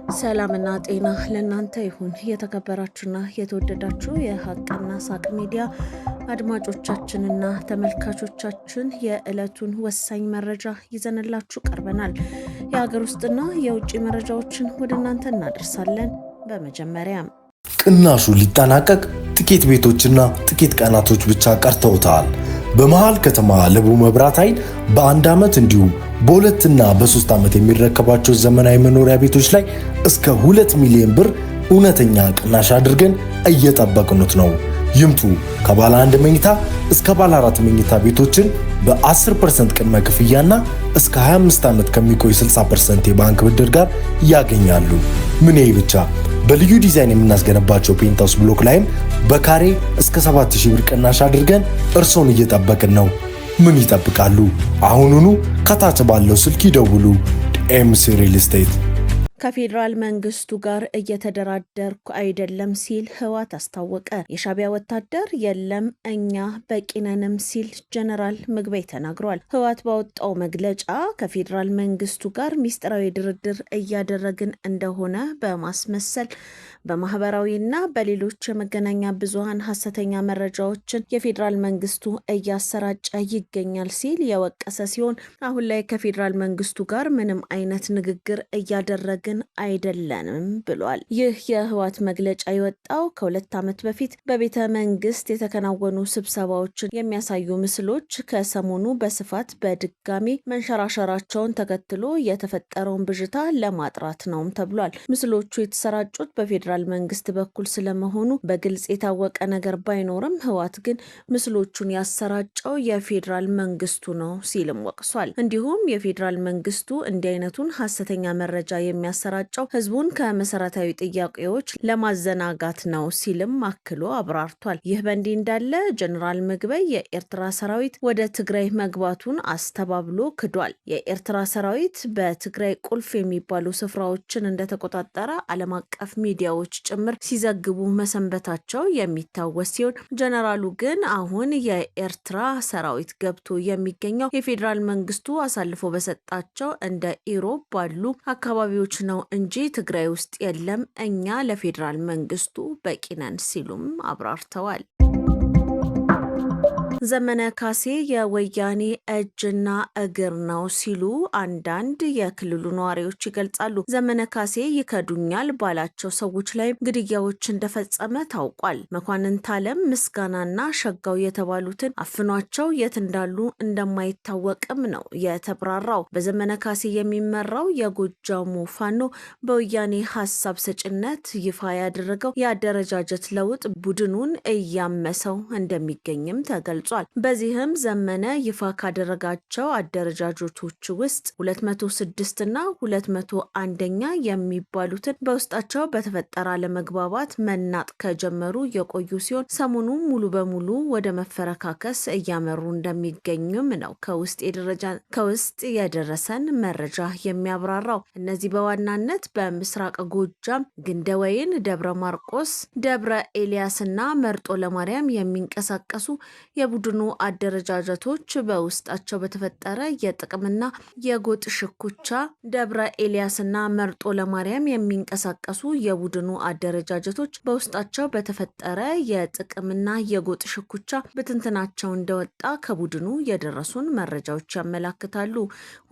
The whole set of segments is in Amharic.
ሰላምና ጤና ለእናንተ ይሁን። የተከበራችሁና የተወደዳችሁ የሀቅና ሳቅ ሚዲያ አድማጮቻችንና ተመልካቾቻችን የዕለቱን ወሳኝ መረጃ ይዘንላችሁ ቀርበናል። የሀገር ውስጥና የውጭ መረጃዎችን ወደ እናንተ እናደርሳለን። በመጀመሪያም ቅናሹ ሊጠናቀቅ ጥቂት ቤቶችና ጥቂት ቀናቶች ብቻ ቀርተውታል። በመሃል ከተማ ለቡ መብራት ኃይል በአንድ ዓመት እንዲሁም በሁለትና በ3 ዓመት የሚረከባቸው ዘመናዊ መኖሪያ ቤቶች ላይ እስከ 2 ሚሊዮን ብር እውነተኛ ቅናሽ አድርገን እየጠበቅኑት ነው። ይምጡ። ከባለ 1 መኝታ እስከ ባለ 4 መኝታ ቤቶችን በ10% ቅድመ ክፍያና እስከ 25 ዓመት ከሚቆይ 60% የባንክ ብድር ጋር ያገኛሉ። ምን ይሄ ብቻ! በልዩ ዲዛይን የምናስገነባቸው ፔንታውስ ብሎክ ላይም በካሬ እስከ 7000 ብር ቅናሽ አድርገን እርሶን እየጠበቅን ነው። ምን ይጠብቃሉ? አሁኑኑ ከታች ባለው ስልክ ይደውሉ። ዲኤምሲ ሪል ስቴት። ከፌዴራል መንግስቱ ጋር እየተደራደርኩ አይደለም ሲል ህወሓት አስታወቀ። የሻዕቢያ ወታደር የለም እኛ በቂነንም ሲል ጀነራል ምግበይ ተናግሯል። ህወሓት ባወጣው መግለጫ ከፌዴራል መንግስቱ ጋር ሚስጥራዊ ድርድር እያደረግን እንደሆነ በማስመሰል በማህበራዊና በሌሎች የመገናኛ ብዙሃን ሐሰተኛ መረጃዎችን የፌዴራል መንግስቱ እያሰራጨ ይገኛል ሲል የወቀሰ ሲሆን አሁን ላይ ከፌዴራል መንግስቱ ጋር ምንም አይነት ንግግር እያደረግን አይደለንም ብሏል። ይህ የህወሓት መግለጫ የወጣው ከ2 ዓመት በፊት በቤተ መንግስት የተከናወኑ ስብሰባዎችን የሚያሳዩ ምስሎች ከሰሞኑ በስፋት በድጋሚ መንሸራሸራቸውን ተከትሎ የተፈጠረውን ብዥታ ለማጥራት ነውም ተብሏል። ምስሎቹ የተሰራጩት በፌዴራል መንግስት በኩል ስለመሆኑ በግልጽ የታወቀ ነገር ባይኖርም ህወሓት ግን ምስሎቹን ያሰራጨው የፌዴራል መንግስቱ ነው ሲልም ወቅሷል። እንዲሁም የፌዴራል መንግስቱ እንዲህ አይነቱን ሐሰተኛ መረጃ የሚያሰራጨው ህዝቡን ከመሰረታዊ ጥያቄዎች ለማዘናጋት ነው ሲልም አክሎ አብራርቷል። ይህ በእንዲህ እንዳለ ጀነራል ምግበይ የኤርትራ ሰራዊት ወደ ትግራይ መግባቱን አስተባብሎ ክዷል። የኤርትራ ሰራዊት በትግራይ ቁልፍ የሚባሉ ስፍራዎችን እንደተቆጣጠረ ዓለም አቀፍ ሚዲያዎች ጭምር ሲዘግቡ መሰንበታቸው የሚታወስ ሲሆን ጀነራሉ ግን አሁን የኤርትራ ሰራዊት ገብቶ የሚገኘው የፌዴራል መንግስቱ አሳልፎ በሰጣቸው እንደ ኢሮብ ባሉ አካባቢዎች ነው እንጂ ትግራይ ውስጥ የለም፣ እኛ ለፌዴራል መንግስቱ በቂ ነን ሲሉም አብራርተዋል። ዘመነ ካሴ የወያኔ እጅና እግር ነው ሲሉ አንዳንድ የክልሉ ነዋሪዎች ይገልጻሉ። ዘመነ ካሴ ይከዱኛል ባላቸው ሰዎች ላይ ግድያዎች እንደፈጸመ ታውቋል። መኳንንት አለም ምስጋናና ሸጋው የተባሉትን አፍኗቸው የት እንዳሉ እንደማይታወቅም ነው የተብራራው። በዘመነ ካሴ የሚመራው የጎጃሙ ፋኖ በወያኔ ሀሳብ ሰጭነት ይፋ ያደረገው የአደረጃጀት ለውጥ ቡድኑን እያመሰው እንደሚገኝም ተገልጿል። በዚህም ዘመነ ይፋ ካደረጋቸው አደረጃጀቶች ውስጥ 206 እና 201ኛ የሚባሉትን በውስጣቸው በተፈጠረ አለመግባባት መናጥ ከጀመሩ የቆዩ ሲሆን ሰሞኑ ሙሉ በሙሉ ወደ መፈረካከስ እያመሩ እንደሚገኙም ነው ከውስጥ የደረሰን መረጃ የሚያብራራው። እነዚህ በዋናነት በምስራቅ ጎጃም ግንደወይን፣ ደብረ ማርቆስ፣ ደብረ ኤልያስና መርጦ ለማርያም የሚንቀሳቀሱ የቡድኑ አደረጃጀቶች በውስጣቸው በተፈጠረ የጥቅምና የጎጥ ሽኩቻ ደብረ ኤልያስና መርጦ ለማርያም የሚንቀሳቀሱ የቡድኑ አደረጃጀቶች በውስጣቸው በተፈጠረ የጥቅምና የጎጥ ሽኩቻ ብትንትናቸው እንደወጣ ከቡድኑ የደረሱን መረጃዎች ያመላክታሉ።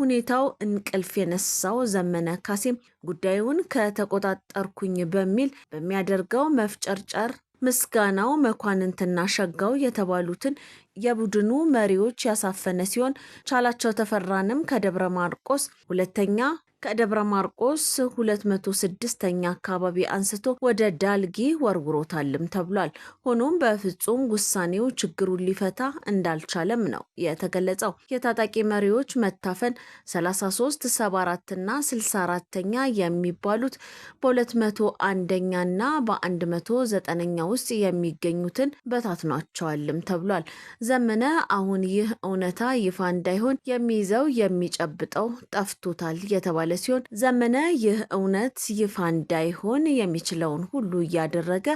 ሁኔታው እንቅልፍ የነሳው ዘመነ ካሴም ጉዳዩን ከተቆጣጠርኩኝ በሚል በሚያደርገው መፍጨርጨር ምስጋናው መኳንንትና ሸጋው የተባሉትን የቡድኑ መሪዎች ያሳፈነ ሲሆን ቻላቸው ተፈራንም ከደብረ ማርቆስ ሁለተኛ ከደብረ ማርቆስ 206ኛ አካባቢ አንስቶ ወደ ዳልጊ ወርውሮታልም ተብሏል። ሆኖም በፍጹም ውሳኔው ችግሩን ሊፈታ እንዳልቻለም ነው የተገለጸው። የታጣቂ መሪዎች መታፈን 33፣ 74 እና 64ኛ የሚባሉት በ201ኛና በ109ኛ ውስጥ የሚገኙትን በታትኗቸዋልም ተብሏል። ዘመነ አሁን ይህ እውነታ ይፋ እንዳይሆን የሚይዘው የሚጨብጠው ጠፍቶታል የተባለ ሲሆን ዘመነ ይህ እውነት ይፋ እንዳይሆን የሚችለውን ሁሉ እያደረገ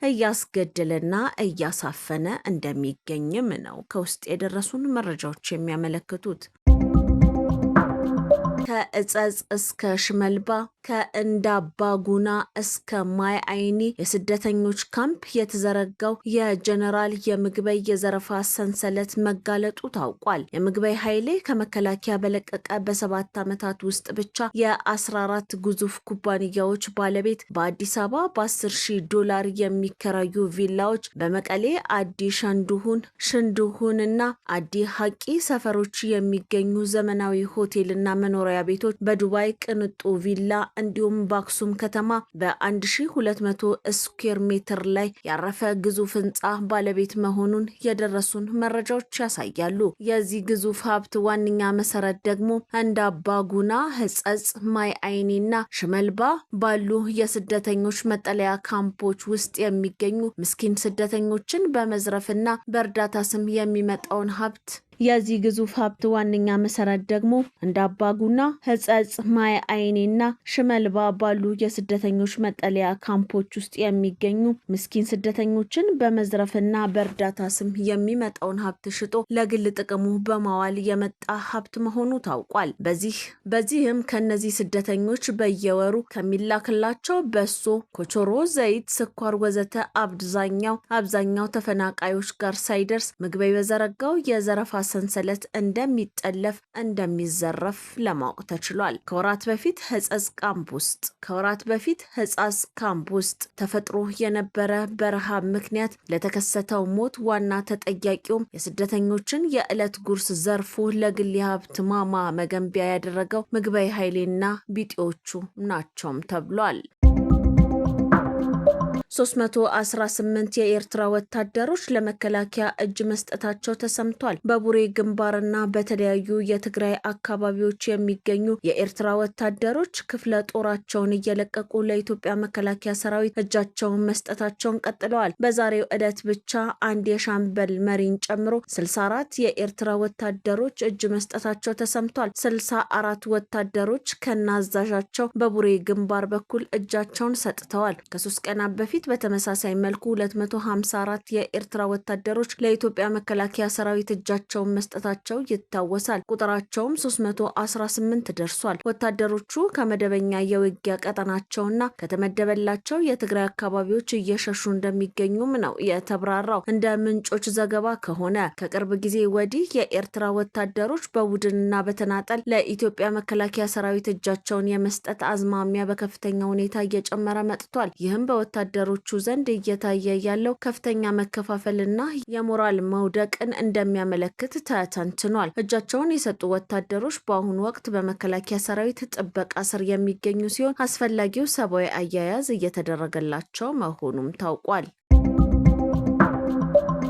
እያስገደለና እያሳፈነ እንደሚገኝም ነው ከውስጥ የደረሱን መረጃዎች የሚያመለክቱት። ከእጸጽ እስከ ሽመልባ ከእንዳባጉና እስከ ማይ አይኒ የስደተኞች ካምፕ የተዘረጋው የጀነራል የምግበይ የዘረፋ ሰንሰለት መጋለጡ ታውቋል። የምግበይ ኃይሌ ከመከላከያ በለቀቀ በ7 ዓመታት ውስጥ ብቻ የ14 ግዙፍ ኩባንያዎች ባለቤት፣ በአዲስ አበባ በ10,000 የሚከራዩ ቪላዎች፣ በመቀሌ አዲ ሽንዱሁንና አዲ ሀቂ ሰፈሮች የሚገኙ ዘመናዊ ሆቴልና መኖሪያ ቤቶች፣ በዱባይ ቅንጡ ቪላ እንዲሁም በአክሱም ከተማ በ1200 ስኩዌር ሜትር ላይ ያረፈ ግዙፍ ህንፃ ባለቤት መሆኑን የደረሱን መረጃዎች ያሳያሉ። የዚህ ግዙፍ ሀብት ዋነኛ መሰረት ደግሞ እንዳባጉና፣ ህጸጽ፣ ማይ አይኒና ሽመልባ ባሉ የስደተኞች መጠለያ ካምፖች ውስጥ የሚገኙ ምስኪን ስደተኞችን በመዝረፍና በእርዳታ ስም የሚመጣውን ሀብት የዚህ ግዙፍ ሀብት ዋነኛ መሰረት ደግሞ እንዳባጉና፣ ህጸጽ፣ ማይ አይኒና ሽመልባ ባሉ የስደተኞች መጠለያ ካምፖች ውስጥ የሚገኙ ምስኪን ስደተኞችን በመዝረፍና በእርዳታ ስም የሚመጣውን ሀብት ሽጦ ለግል ጥቅሙ በማዋል የመጣ ሀብት መሆኑ ታውቋል። በዚህም ከነዚህ ስደተኞች በየወሩ ከሚላክላቸው በሶ፣ ኮቾሮ፣ ዘይት፣ ስኳር ወዘተ አብዛኛው ተፈናቃዮች ጋር ሳይደርስ ምግበይ በዘረጋው የዘረፋ ሰንሰለት እንደሚዘረፍ ለማወቅ ተችሏል። ከወራት በፊት ህጻስ ካምፕ ውስጥ ተፈጥሮ የነበረ በረሃብ ምክንያት ለተከሰተው ሞት ዋና ተጠያቂውም የስደተኞችን የዕለት ጉርስ ዘርፎ ለግል የሀብት ማማ መገንቢያ ያደረገው ምግበይ ኃይሌና ቢጤዎቹ ናቸውም ተብሏል። 318 የኤርትራ ወታደሮች ለመከላከያ እጅ መስጠታቸው ተሰምቷል። በቡሬ ግንባርና በተለያዩ የትግራይ አካባቢዎች የሚገኙ የኤርትራ ወታደሮች ክፍለ ጦራቸውን እየለቀቁ ለኢትዮጵያ መከላከያ ሰራዊት እጃቸውን መስጠታቸውን ቀጥለዋል። በዛሬው ዕለት ብቻ አንድ የሻምበል መሪን ጨምሮ 64 የኤርትራ ወታደሮች እጅ መስጠታቸው ተሰምቷል። 64 ወታደሮች ከናዛዣቸው በቡሬ ግንባር በኩል እጃቸውን ሰጥተዋል። ከ3 ቀናት በፊት በተመሳሳይ መልኩ 254 የኤርትራ ወታደሮች ለኢትዮጵያ መከላከያ ሰራዊት እጃቸውን መስጠታቸው ይታወሳል። ቁጥራቸውም 318 ደርሷል። ወታደሮቹ ከመደበኛ የውጊያ ቀጠናቸውና ከተመደበላቸው የትግራይ አካባቢዎች እየሸሹ እንደሚገኙም ነው የተብራራው። እንደ ምንጮች ዘገባ ከሆነ ከቅርብ ጊዜ ወዲህ የኤርትራ ወታደሮች በቡድንና በተናጠል ለኢትዮጵያ መከላከያ ሰራዊት እጃቸውን የመስጠት አዝማሚያ በከፍተኛ ሁኔታ እየጨመረ መጥቷል። ይህም በወታደሮቹ ዘንድ እየታየ ያለው ከፍተኛ መከፋፈልና የሞራል መውደቅን እንደሚያመለክት ተተንትኗል። እጃቸውን የሰጡ ወታደሮች በአሁኑ ወቅት በመከላከያ ሰራዊት ጥበቃ ስር የሚገኙ ሲሆን አስፈላጊው ሰብአዊ አያያዝ እየተደረገላቸው መሆኑም ታውቋል።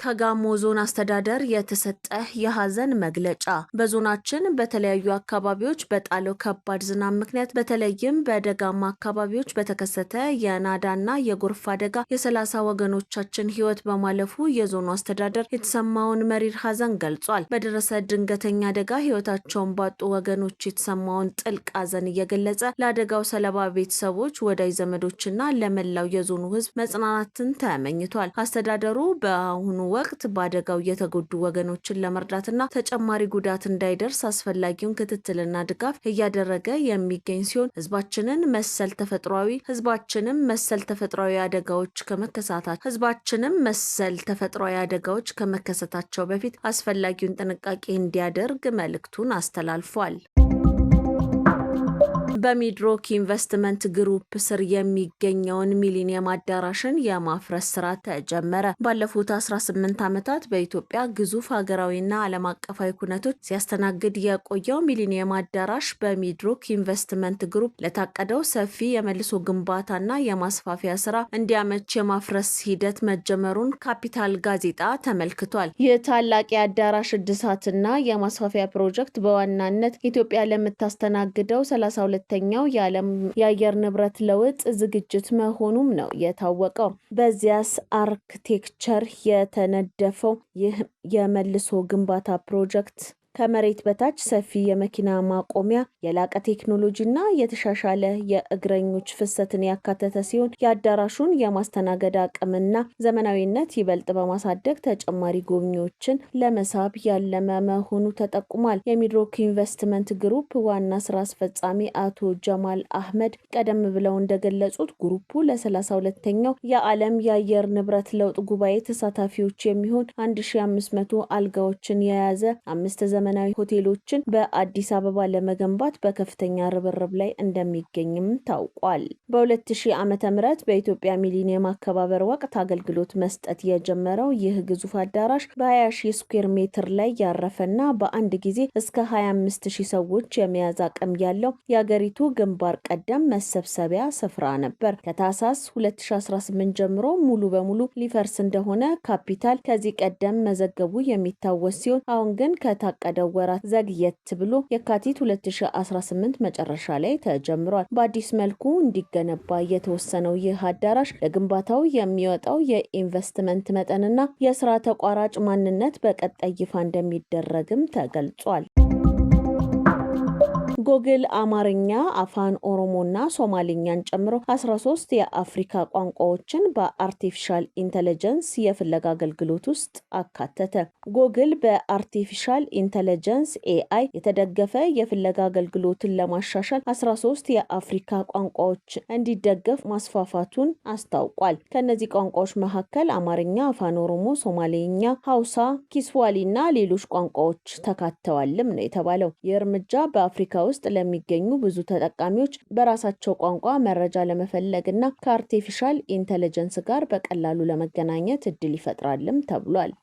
ከጋሞ ዞን አስተዳደር የተሰጠ የሀዘን መግለጫ። በዞናችን በተለያዩ አካባቢዎች በጣለው ከባድ ዝናብ ምክንያት በተለይም በደጋማ አካባቢዎች በተከሰተ የናዳና የጎርፍ አደጋ የ30 ወገኖቻችን ህይወት በማለፉ የዞኑ አስተዳደር የተሰማውን መሪር ሀዘን ገልጿል። በደረሰ ድንገተኛ አደጋ ህይወታቸውን ባጡ ወገኖች የተሰማውን ጥልቅ ሀዘን እየገለጸ ለአደጋው ሰለባ ቤተሰቦች፣ ወዳጅ ዘመዶችና ለመላው የዞኑ ህዝብ መጽናናትን ተመኝቷል። አስተዳደሩ በአሁኑ ወቅት በአደጋው የተጎዱ ወገኖችን ለመርዳትና ተጨማሪ ጉዳት እንዳይደርስ አስፈላጊውን ክትትልና ድጋፍ እያደረገ የሚገኝ ሲሆን ህዝባችንም መሰል ተፈጥሯዊ አደጋዎች ከመከሰታቸው በፊት አስፈላጊውን ጥንቃቄ እንዲያደርግ መልእክቱን አስተላልፏል። በሚድሮክ ኢንቨስትመንት ግሩፕ ስር የሚገኘውን ሚሊኒየም አዳራሽን የማፍረስ ስራ ተጀመረ። ባለፉት 18 ዓመታት በኢትዮጵያ ግዙፍ ሀገራዊና ዓለም አቀፋዊ ኩነቶች ሲያስተናግድ የቆየው ሚሊኒየም አዳራሽ በሚድሮክ ኢንቨስትመንት ግሩፕ ለታቀደው ሰፊ የመልሶ ግንባታና የማስፋፊያ ስራ እንዲያመች የማፍረስ ሂደት መጀመሩን ካፒታል ጋዜጣ ተመልክቷል። ይህ ታላቅ የአዳራሽ እድሳትና የማስፋፊያ ፕሮጀክት በዋናነት ኢትዮጵያ ለምታስተናግደው 32ኛው የዓለም የአየር ንብረት ለውጥ ዝግጅት መሆኑም ነው የታወቀው። በዚያስ አርክቴክቸር የተነደፈው ይህ የመልሶ ግንባታ ፕሮጀክት ከመሬት በታች ሰፊ የመኪና ማቆሚያ፣ የላቀ ቴክኖሎጂና የተሻሻለ የእግረኞች ፍሰትን ያካተተ ሲሆን የአዳራሹን የማስተናገድ አቅምና ዘመናዊነት ይበልጥ በማሳደግ ተጨማሪ ጎብኚዎችን ለመሳብ ያለመ መሆኑ ተጠቁሟል። የሚድሮክ ኢንቨስትመንት ግሩፕ ዋና ስራ አስፈጻሚ አቶ ጀማል አህመድ ቀደም ብለው እንደገለጹት ግሩፑ ለ32ኛው የዓለም የአየር ንብረት ለውጥ ጉባኤ ተሳታፊዎች የሚሆን 1500 አልጋዎችን የያዘ 5 ዘመናዊ ሆቴሎችን በአዲስ አበባ ለመገንባት በከፍተኛ ርብርብ ላይ እንደሚገኝም ታውቋል። በ2000 ዓመተ ምህረት በኢትዮጵያ ሚሊኒየም አከባበር ወቅት አገልግሎት መስጠት የጀመረው ይህ ግዙፍ አዳራሽ በ20,000 ስኩዌር ሜትር ላይ ያረፈና በአንድ ጊዜ እስከ 25,000 ሰዎች የመያዝ አቅም ያለው የአገሪቱ ግንባር ቀደም መሰብሰቢያ ስፍራ ነበር። ከታህሳስ 2018 ጀምሮ ሙሉ በሙሉ ሊፈርስ እንደሆነ ካፒታል ከዚህ ቀደም መዘገቡ የሚታወስ ሲሆን አሁን ግን ከታቀደው ወራት ዘግየት ብሎ የካቲት 2018 መጨረሻ ላይ ተጀምሯል። በአዲስ መልኩ እንዲገነባ የተወሰነው ይህ አዳራሽ ለግንባታው የሚወጣው የኢንቨስትመንት መጠንና የስራ ተቋራጭ ማንነት በቀጣይ ይፋ እንደሚደረግም ተገልጿል። ጎግል አማርኛ፣ አፋን ኦሮሞና ሶማሊኛን ጨምሮ 13 የአፍሪካ ቋንቋዎችን በአርቲፊሻል ኢንተለጀንስ የፍለጋ አገልግሎት ውስጥ አካተተ። ጎግል በአርቲፊሻል ኢንተለጀንስ ኤአይ የተደገፈ የፍለጋ አገልግሎትን ለማሻሻል 13 የአፍሪካ ቋንቋዎች እንዲደገፍ ማስፋፋቱን አስታውቋል። ከነዚህ ቋንቋዎች መካከል አማርኛ፣ አፋን ኦሮሞ፣ ሶማሊኛ፣ ሀውሳ፣ ኪስዋሊና ሌሎች ቋንቋዎች ተካተዋልም ነው የተባለው። ይህ እርምጃ በአፍሪካ ውስጥ ለሚገኙ ብዙ ተጠቃሚዎች በራሳቸው ቋንቋ መረጃ ለመፈለግና ከአርቲፊሻል ኢንተለጀንስ ጋር በቀላሉ ለመገናኘት እድል ይፈጥራልም ተብሏል።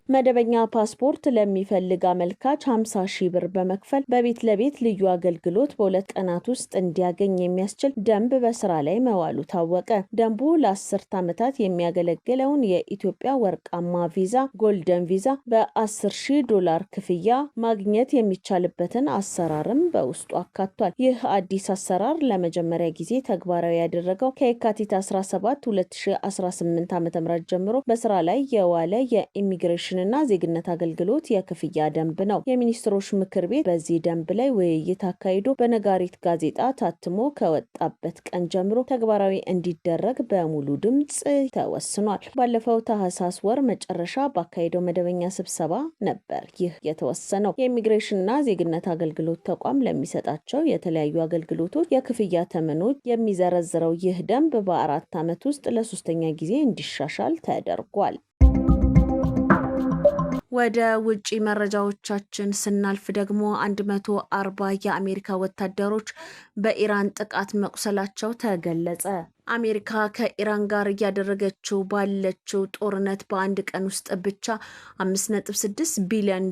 መደበኛ ፓስፖርት ለሚፈልግ አመልካች 50,000 ብር በመክፈል በቤት ለቤት ልዩ አገልግሎት በ2 ቀናት ውስጥ እንዲያገኝ የሚያስችል ደንብ በስራ ላይ መዋሉ ታወቀ። ደንቡ ለ10 ዓመታት የሚያገለግለውን የኢትዮጵያ ወርቃማ ቪዛ ጎልደን ቪዛ $10,000 ክፍያ ማግኘት የሚቻልበትን አሰራርም በውስጡ አካቷል። ይህ አዲስ አሰራር ለመጀመሪያ ጊዜ ተግባራዊ ያደረገው ከየካቲት 17 2018 ዓ.ም ጀምሮ በስራ ላይ የዋለ የኢሚግሬሽን እና ዜግነት አገልግሎት የክፍያ ደንብ ነው። የሚኒስትሮች ምክር ቤት በዚህ ደንብ ላይ ውይይት አካሂዶ በነጋሪት ጋዜጣ ታትሞ ከወጣበት ቀን ጀምሮ ተግባራዊ እንዲደረግ በሙሉ ድምጽ ተወስኗል። ባለፈው ታህሳስ ወር መጨረሻ ባካሄደው መደበኛ ስብሰባ ነበር ይህ የተወሰነው። የኢሚግሬሽንና ዜግነት አገልግሎት ተቋም ለሚሰጣቸው የተለያዩ አገልግሎቶች የክፍያ ተመኖች የሚዘረዝረው ይህ ደንብ በ4 ዓመት ውስጥ ለ3ኛ ጊዜ እንዲሻሻል ተደርጓል። ወደ ውጪ መረጃዎቻችን ስናልፍ ደግሞ 140 የአሜሪካ ወታደሮች በኢራን ጥቃት መቁሰላቸው ተገለጸ። አሜሪካ ከኢራን ጋር እያደረገችው ባለችው ጦርነት በአንድ ቀን ውስጥ ብቻ $5.6 ቢሊዮን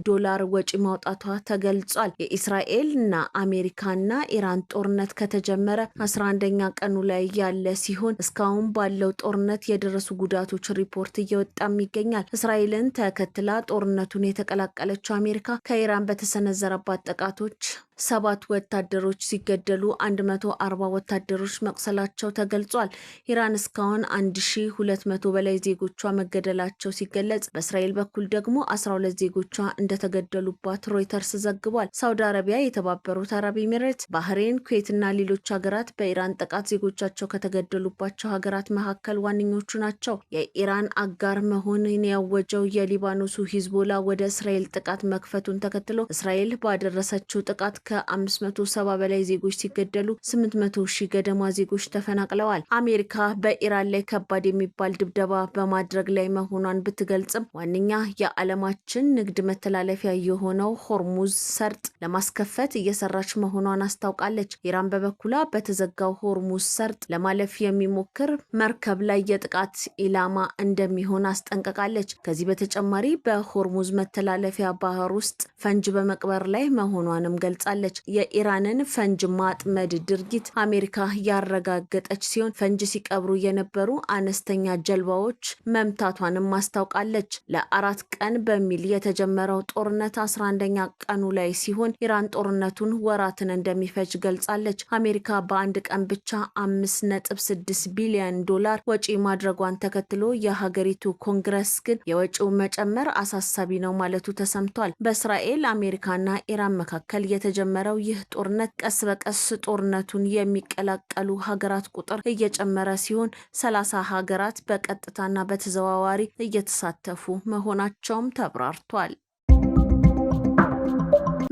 ወጪ ማውጣቷ ተገልጿል። የእስራኤልና አሜሪካና ኢራን ጦርነት ከተጀመረ 11ኛ ቀኑ ላይ ያለ ሲሆን እስካሁን ባለው ጦርነት የደረሱ ጉዳቶች ሪፖርት እየወጣም ይገኛል። እስራኤልን ተከትላ ጦርነቱን የተቀላቀለችው አሜሪካ ከኢራን በተሰነዘረባት ጥቃቶች 7 ወታደሮች ሲገደሉ 140 ወታደሮች መቁሰላቸው ተገልጿል። ኢራን እስካሁን 1200 በላይ ዜጎቿ መገደላቸው ሲገለጽ በእስራኤል በኩል ደግሞ 12 ዜጎቿ እንደተገደሉባት ሮይተርስ ዘግቧል። ሳውዲ አረቢያ፣ የተባበሩት አረብ ኤሚሬት፣ ባህሬን፣ ኩዌትና ሌሎች ሀገራት በኢራን ጥቃት ዜጎቻቸው ከተገደሉባቸው ሀገራት መካከል ዋነኞቹ ናቸው። የኢራን አጋር መሆኑን ያወጀው የሊባኖሱ ሂዝቦላ ወደ እስራኤል ጥቃት መክፈቱን ተከትሎ እስራኤል ባደረሰችው ጥቃት ከ570 በላይ ዜጎች ሲገደሉ 800,000 ገደማ ዜጎች ተፈናቅለዋል። አሜሪካ በኢራን ላይ ከባድ የሚባል ድብደባ በማድረግ ላይ መሆኗን ብትገልጽም ዋነኛ የዓለማችን ንግድ መተላለፊያ የሆነው ሆርሙዝ ሰርጥ ለማስከፈት እየሰራች መሆኗን አስታውቃለች። ኢራን በበኩሏ በተዘጋው ሆርሙዝ ሰርጥ ለማለፍ የሚሞክር መርከብ ላይ የጥቃት ኢላማ እንደሚሆን አስጠንቅቃለች። ከዚህ በተጨማሪ በሆርሙዝ መተላለፊያ ባህር ውስጥ ፈንጅ በመቅበር ላይ መሆኗንም ገልጻለች። አስታውቃለች። የኢራንን ፈንጅ ማጥመድ ድርጊት አሜሪካ ያረጋገጠች ሲሆን ፈንጅ ሲቀብሩ የነበሩ አነስተኛ ጀልባዎች መምታቷንም አስታውቃለች። ለ4 ቀን በሚል የተጀመረው ጦርነት 11ኛ ቀኑ ላይ ሲሆን ኢራን ጦርነቱን ወራትን እንደሚፈጅ ገልጻለች። አሜሪካ በአንድ ቀን ብቻ $5.6 ቢሊዮን ወጪ ማድረጓን ተከትሎ የሀገሪቱ ኮንግረስ ግን የወጪው መጨመር አሳሳቢ ነው ማለቱ ተሰምቷል። በእስራኤል አሜሪካና ኢራን መካከል የተጀመረው ይህ ጦርነት ቀስ በቀስ ጦርነቱን የሚቀላቀሉ ሀገራት ቁጥር እየጨመረ ሲሆን 30 ሀገራት በቀጥታና በተዘዋዋሪ እየተሳተፉ መሆናቸውም ተብራርቷል።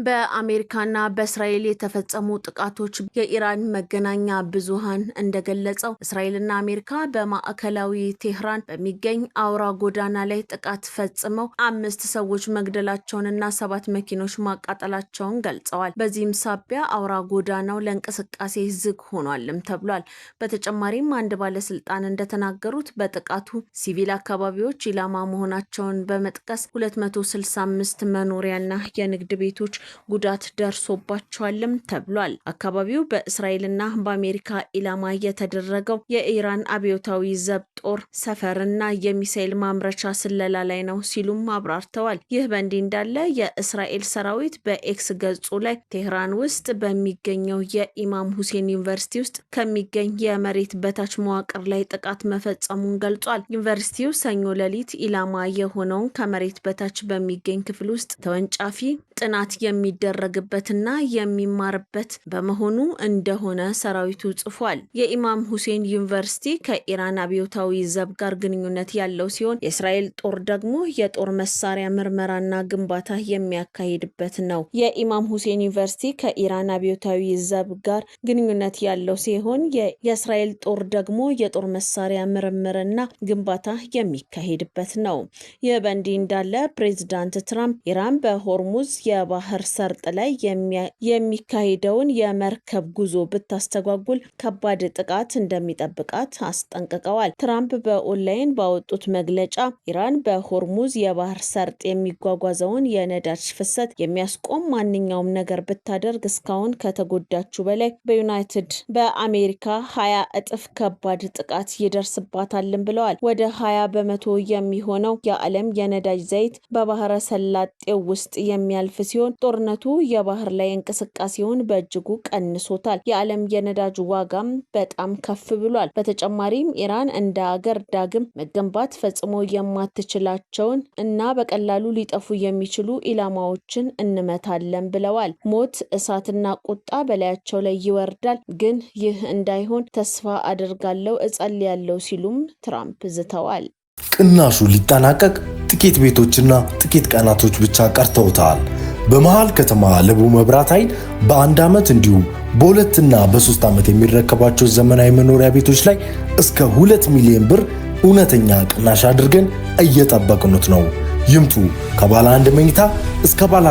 በአሜሪካና በእስራኤል የተፈጸሙ ጥቃቶች የኢራን መገናኛ ብዙሃን እንደገለጸው እስራኤልና አሜሪካ በማዕከላዊ ቴህራን በሚገኝ አውራ ጎዳና ላይ ጥቃት ፈጽመው 5 ሰዎች መግደላቸውንና 7 መኪኖች ማቃጠላቸውን ገልጸዋል። በዚህም ሳቢያ አውራ ጎዳናው ለእንቅስቃሴ ዝግ ሆኗልም ተብሏል። በተጨማሪም አንድ ባለስልጣን እንደተናገሩት በጥቃቱ ሲቪል አካባቢዎች ኢላማ መሆናቸውን በመጥቀስ 265 መኖሪያና የንግድ ቤቶች ጉዳት ደርሶባቸዋልም ተብሏል። አካባቢው በእስራኤልና በአሜሪካ ኢላማ የተደረገው የኢራን አብዮታዊ ዘብ ጦር ሰፈርና የሚሳኤል ማምረቻ ስለላ ላይ ነው ሲሉም አብራርተዋል። ይህ በእንዲህ እንዳለ የእስራኤል ሰራዊት በኤክስ ገጹ ላይ ቴህራን ውስጥ በሚገኘው የኢማም ሁሴን ዩኒቨርሲቲ ውስጥ ከሚገኝ የመሬት በታች መዋቅር ላይ ጥቃት መፈጸሙን ገልጿል። ዩኒቨርሲቲው ሰኞ ሌሊት ኢላማ የሆነውን ከመሬት በታች በሚገኝ ክፍል ውስጥ ተወንጫፊ ጥናት የሚደረግበትና የሚማርበት በመሆኑ እንደሆነ ሰራዊቱ ጽፏል። የኢማም ሁሴን ዩኒቨርሲቲ ከኢራን አብዮታዊ ዘብ ጋር ግንኙነት ያለው ሲሆን የእስራኤል ጦር ደግሞ የጦር መሳሪያ ምርመራና ግንባታ የሚያካሂድበት ነው። የኢማም ሁሴን ዩኒቨርሲቲ ከኢራን አብዮታዊ ዘብ ጋር ግንኙነት ያለው ሲሆን የእስራኤል ጦር ደግሞ የጦር መሳሪያ ምርምርና ግንባታ የሚካሄድበት ነው። ይህ በእንዲህ እንዳለ ፕሬዚዳንት ትራምፕ ኢራን በሆርሙዝ የባህር ሰርጥ ላይ የሚካሄደውን የመርከብ ጉዞ ብታስተጓጉል ከባድ ጥቃት እንደሚጠብቃት አስጠንቅቀዋል። ትራምፕ በኦንላይን ባወጡት መግለጫ ኢራን በሆርሙዝ የባህር ሰርጥ የሚጓጓዘውን የነዳጅ ፍሰት የሚያስቆም ማንኛውም ነገር ብታደርግ እስካሁን ከተጎዳችው በላይ በአሜሪካ 20 እጥፍ ከባድ ጥቃት ይደርስባታልም ብለዋል። ወደ 20 በመቶ የሚሆነው የዓለም የነዳጅ ዘይት በባህረ ሰላጤው ውስጥ የሚያልፍ ሲሆን ጦርነቱ የባህር ላይ እንቅስቃሴውን በእጅጉ ቀንሶታል። የዓለም የነዳጅ ዋጋም በጣም ከፍ ብሏል። በተጨማሪም ኢራን እንደ አገር ዳግም መገንባት ፈጽሞ የማትችላቸውን እና በቀላሉ ሊጠፉ የሚችሉ ኢላማዎችን እንመታለን ብለዋል። ሞት፣ እሳትና ቁጣ በላያቸው ላይ ይወርዳል፣ ግን ይህ እንዳይሆን ተስፋ አድርጋለሁ፣ እጸልያለሁ ሲሉም ትራምፕ ዝተዋል። ቅናሹ ሊጠናቀቅ ጥቂት ቤቶችና ጥቂት ቀናቶች ብቻ ቀርተውታል። በመሃል ከተማ ለቡ መብራት ኃይል በ1 ዓመት እንዲሁም በ2 እና በ3 ዓመት የሚረከባቸው ዘመናዊ መኖሪያ ቤቶች ላይ እስከ 2 ሚሊዮን ብር እውነተኛ ቅናሽ አድርገን እየጠበቅኑት ነው። ይምጡ። ከባለ 1 መኝታ እስከ ባለ